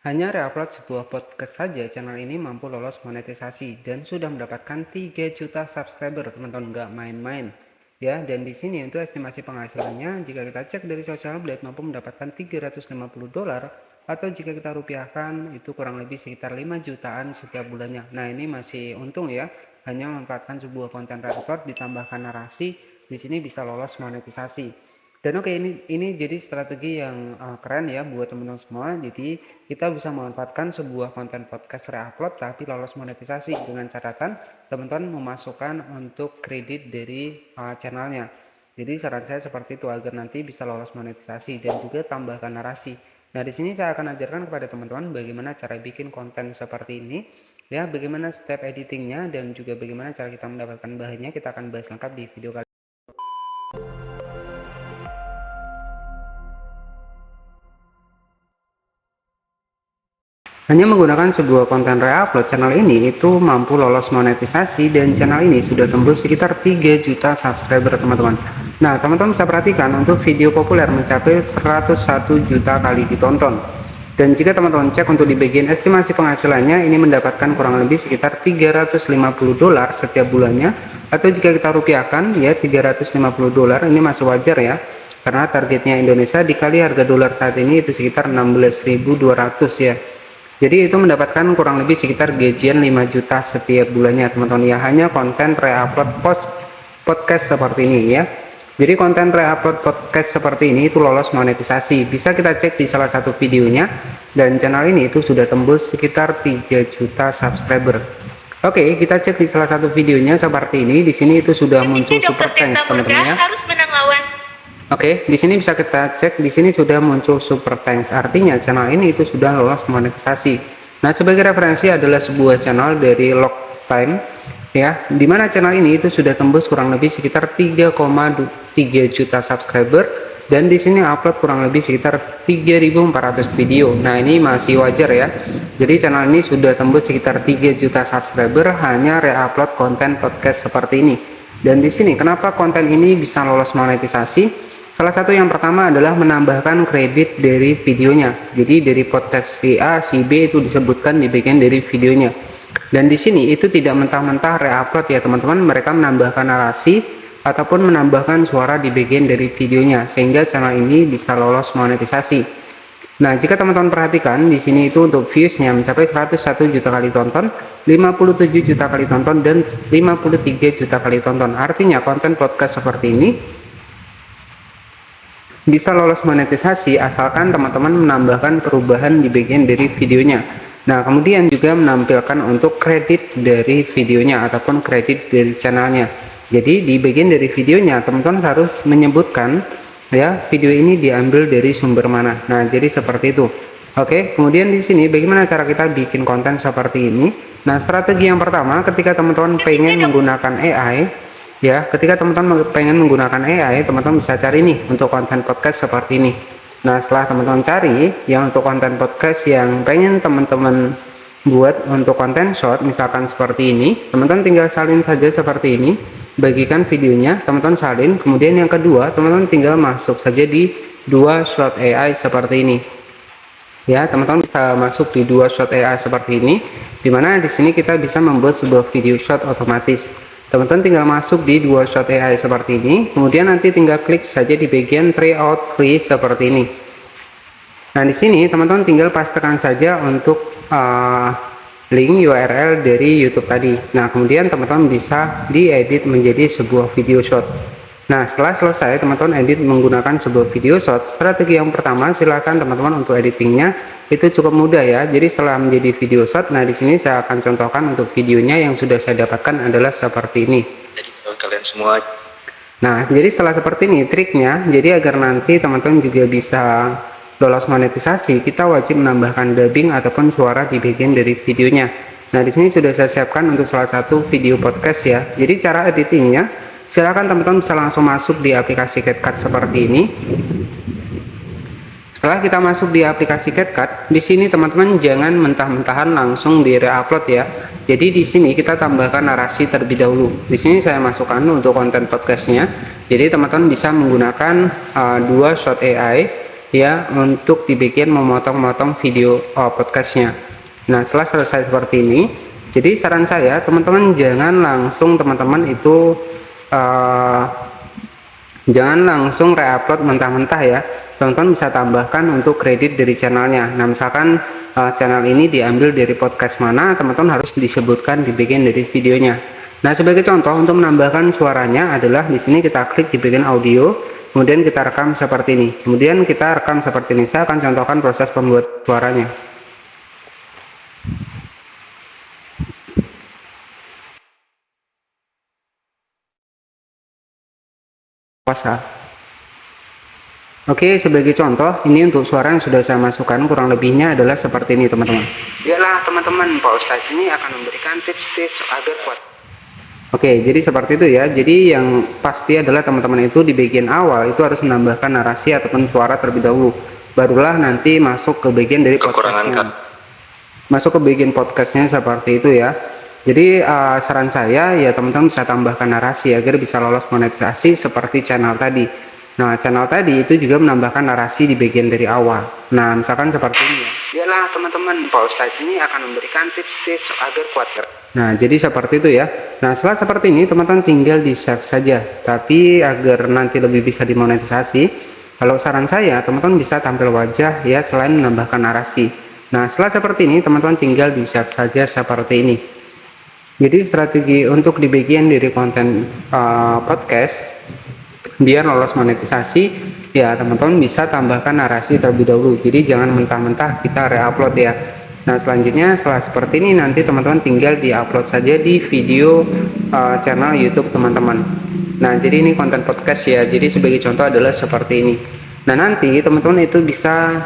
Hanya reupload sebuah podcast saja, channel ini mampu lolos monetisasi dan sudah mendapatkan 3 juta subscriber, teman-teman, nggak main-main. Ya, dan di sini untuk estimasi penghasilannya, jika kita cek dari social blade mampu mendapatkan $350 atau jika kita rupiahkan itu kurang lebih sekitar 5 jutaan setiap bulannya. Nah, ini masih untung ya, hanya memanfaatkan sebuah konten reupload ditambahkan narasi, di sini bisa lolos monetisasi. Dan oke, ini jadi strategi yang keren ya buat teman-teman semua. Jadi kita bisa memanfaatkan sebuah konten podcast reupload tapi lolos monetisasi dengan catatan teman-teman memasukkan untuk kredit dari channelnya. Jadi saran saya seperti itu agar nanti bisa lolos monetisasi dan juga tambahkan narasi. Nah, di sini saya akan ajarkan kepada teman-teman bagaimana cara bikin konten seperti ini, ya, bagaimana step editingnya dan juga bagaimana cara kita mendapatkan bahannya. Kita akan bahas lengkap di video kali ini. Hanya menggunakan sebuah konten reupload, channel ini itu mampu lolos monetisasi dan channel ini sudah tembus sekitar 3 juta subscriber, teman-teman. Nah, teman-teman bisa perhatikan untuk video populer mencapai 101 juta kali ditonton. Dan jika teman-teman cek untuk di bagian estimasi penghasilannya, ini mendapatkan kurang lebih sekitar $350 setiap bulannya, atau jika kita rupiahkan ya $350, ini masih wajar ya. Karena targetnya Indonesia dikali harga dolar saat ini itu sekitar 16.200 ya. Jadi itu mendapatkan kurang lebih sekitar gajian 5 juta setiap bulannya, teman-teman ya, hanya konten reupload podcast seperti ini ya. Jadi konten reupload podcast seperti ini itu lolos monetisasi. Bisa kita cek di salah satu videonya dan channel ini itu sudah tembus sekitar 3 juta subscriber. Oke, kita cek di salah satu videonya seperti ini. Di sini itu sudah muncul super thanks, teman-teman ya. Harus menang lawan. Oke, di sini bisa kita cek, di sini sudah muncul super thanks, artinya channel ini itu sudah lolos monetisasi. Nah, sebagai referensi adalah sebuah channel dari Logtime ya, dimana channel ini itu sudah tembus kurang lebih sekitar 3,3 juta subscriber dan di sini upload kurang lebih sekitar 3.400 video. Nah, ini masih wajar ya. Jadi channel ini sudah tembus sekitar 3 juta subscriber hanya reupload konten podcast seperti ini. Dan di sini kenapa konten ini bisa lolos monetisasi? Salah satu yang pertama adalah menambahkan kredit dari videonya. Jadi dari podcast si A, si B itu disebutkan di bagian dari videonya. Dan di sini itu tidak mentah-mentah reupload ya, teman-teman. Mereka menambahkan narasi ataupun menambahkan suara di bagian dari videonya sehingga channel ini bisa lolos monetisasi. Nah, jika teman-teman perhatikan di sini itu untuk viewsnya mencapai 101 juta kali tonton, 57 juta kali tonton dan 53 juta kali tonton. Artinya konten podcast seperti ini bisa lolos monetisasi asalkan teman-teman menambahkan perubahan di bagian dari videonya. Nah, kemudian juga menampilkan untuk kredit dari videonya ataupun kredit dari channelnya. Jadi di bagian dari videonya teman-teman harus menyebutkan ya video ini diambil dari sumber mana. Nah, jadi seperti itu. Oke, kemudian di sini bagaimana cara kita bikin konten seperti ini? Nah, strategi yang pertama ketika teman-teman pengen menggunakan AI ya, ketika teman-teman pengen menggunakan AI, teman-teman bisa cari nih untuk konten podcast seperti ini. Nah, setelah teman-teman cari yang untuk konten podcast yang pengen teman-teman buat untuk konten short misalkan seperti ini, teman-teman tinggal salin saja seperti ini, bagikan videonya, teman-teman salin. Kemudian yang kedua, teman-teman tinggal masuk saja di dua shot AI seperti ini. Ya, teman-teman bisa masuk di dua shot AI seperti ini, dimana di sini kita bisa membuat sebuah video shot otomatis. Teman-teman tinggal masuk di dua shot AI seperti ini, kemudian nanti tinggal klik saja di bagian try out free seperti ini. Nah, di sini teman-teman tinggal pastekan saja untuk link URL dari YouTube tadi. Nah, kemudian teman-teman bisa diedit menjadi sebuah video shot. Nah, setelah selesai teman-teman edit menggunakan sebuah video shot, strategi yang pertama silakan teman-teman untuk editingnya itu cukup mudah ya. Jadi setelah menjadi video shot, nah di sini saya akan contohkan untuk videonya yang sudah saya dapatkan adalah seperti ini. Jadi kalian semua. Nah, jadi setelah seperti ini triknya, jadi agar nanti teman-teman juga bisa lolos monetisasi, kita wajib menambahkan dubbing ataupun suara di bagian dari videonya. Nah, di sini sudah saya siapkan untuk salah satu video podcast ya. Jadi cara editingnya, silakan teman-teman bisa langsung masuk di aplikasi CapCut seperti ini. Setelah kita masuk di aplikasi CapCut, di sini teman-teman jangan mentah-mentahan langsung di reupload ya. Jadi di sini kita tambahkan narasi terlebih dahulu. Di sini saya masukkan untuk konten podcastnya. Jadi teman-teman bisa menggunakan dua shot AI ya untuk dibikin memotong-motong video podcastnya. Nah, setelah selesai seperti ini, jadi saran saya teman-teman jangan langsung jangan langsung reupload mentah-mentah ya. Teman-teman bisa tambahkan untuk kredit dari channelnya. Nah, misalkan channel ini diambil dari podcast mana, teman-teman harus disebutkan di bagian dari videonya. Nah, sebagai contoh untuk menambahkan suaranya adalah di sini kita klik di bagian audio, kemudian kita rekam seperti ini. Kemudian kita rekam seperti ini. Saya akan contohkan proses pembuat suaranya. Puasa. Oke, sebagai contoh, ini untuk suara yang sudah saya masukkan, kurang lebihnya adalah seperti ini teman-teman. Yalah teman-teman, Pak Ustadz ini akan memberikan tips-tips agar kuat. Oke, jadi seperti itu ya. Jadi yang pasti adalah teman-teman itu di bagian awal itu harus menambahkan narasi ataupun suara terlebih dahulu. Barulah nanti masuk ke bagian dari podcastnya. Masuk ke bagian podcastnya seperti itu ya. Jadi saran saya ya teman-teman bisa tambahkan narasi agar bisa lolos monetisasi seperti channel tadi. Nah, channel tadi itu juga menambahkan narasi di bagian dari awal. Nah, misalkan seperti ini ya. Yalah teman-teman, Pak Ustadz ini akan memberikan tips-tips agar kuat. Nah, jadi seperti itu ya. Nah, setelah seperti ini teman-teman tinggal di save saja. Tapi agar nanti lebih bisa dimonetisasi, kalau saran saya teman-teman bisa tampil wajah ya selain menambahkan narasi. Nah, setelah seperti ini teman-teman tinggal di save saja seperti ini. Jadi strategi untuk di bagian dari konten podcast biar lolos monetisasi ya teman-teman bisa tambahkan narasi terlebih dahulu. Jadi jangan mentah-mentah kita reupload ya. Nah, selanjutnya setelah seperti ini nanti teman-teman tinggal diupload saja di video channel YouTube teman-teman. Nah, jadi ini konten podcast ya. Jadi sebagai contoh adalah seperti ini. Nah, nanti teman-teman itu bisa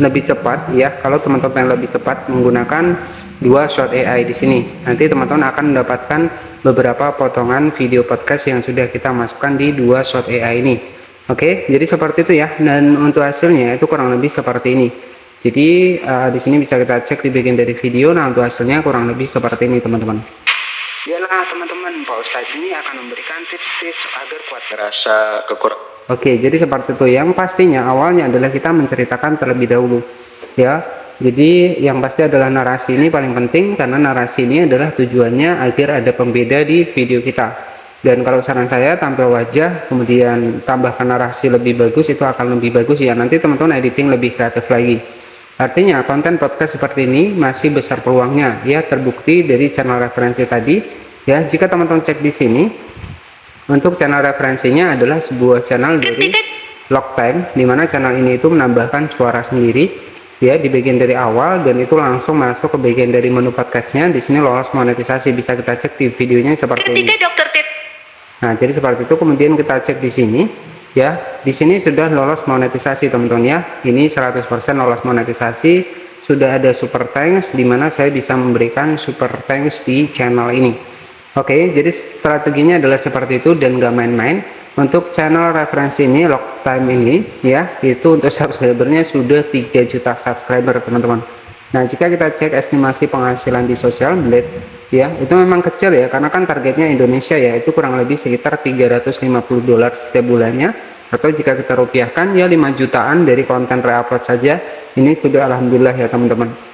lebih cepat ya kalau teman-teman yang lebih cepat menggunakan dua shot AI di sini. Nanti teman-teman akan mendapatkan beberapa potongan video podcast yang sudah kita masukkan di dua shot AI ini. Oke, jadi seperti itu ya. Dan untuk hasilnya itu kurang lebih seperti ini. Jadi di sini bisa kita cek di bagian dari video. Nah, untuk hasilnya kurang lebih seperti ini teman-teman. Yalah teman-teman, Pak Ustadz ini akan memberikan tips-tips agar kuat rasa kekurangan. Oke, jadi seperti itu. Yang pastinya awalnya adalah kita menceritakan terlebih dahulu ya. Jadi yang pasti adalah narasi ini paling penting, karena narasi ini adalah tujuannya agar ada pembeda di video kita. Dan kalau saran saya tampil wajah kemudian tambahkan narasi lebih bagus, itu akan lebih bagus ya. Nanti teman-teman editing lebih kreatif lagi. Artinya konten podcast seperti ini masih besar peluangnya ya, terbukti dari channel referensi tadi ya. Jika teman-teman cek di sini, untuk channel referensinya adalah sebuah channel dari Locktime, dimana channel ini itu menambahkan suara sendiri ya di bagian dari awal, dan itu langsung masuk ke bagian dari menu podcastnya. Di sini lolos monetisasi, bisa kita cek di videonya seperti ini. Nah, jadi seperti itu. Kemudian kita cek di sini ya, di sini sudah lolos monetisasi teman-teman ya. Ini 100% lolos monetisasi. Sudah ada super thanks, dimana saya bisa memberikan super thanks di channel ini. Oke, jadi strateginya adalah seperti itu dan gak main-main. Untuk channel referensi ini, Locktime ini ya, itu untuk subscribernya sudah 3 juta subscriber teman-teman. Nah, jika kita cek estimasi penghasilan di Social Blade ya, itu memang kecil ya, karena kan targetnya Indonesia ya, itu kurang lebih sekitar $350 setiap bulannya, atau jika kita rupiahkan ya 5 jutaan dari konten reupload saja. Ini sudah alhamdulillah ya teman-teman.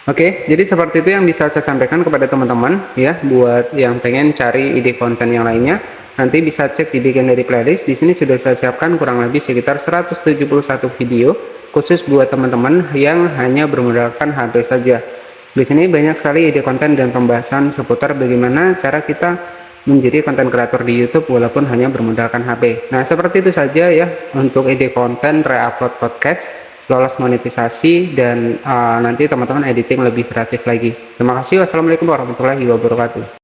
Oke, jadi seperti itu yang bisa saya sampaikan kepada teman-teman ya. Buat yang pengen cari ide konten yang lainnya, nanti bisa cek di bagian dari playlist. Di sini sudah saya siapkan kurang lebih sekitar 171 video khusus buat teman-teman yang hanya bermodalkan HP saja. Di sini banyak sekali ide konten dan pembahasan seputar bagaimana cara kita menjadi konten kreator di YouTube walaupun hanya bermodalkan HP. Nah, seperti itu saja ya untuk ide konten reupload podcast, lolos monetisasi, dan nanti teman-teman editing lebih kreatif lagi. Terima kasih. Wassalamualaikum warahmatullahi wabarakatuh.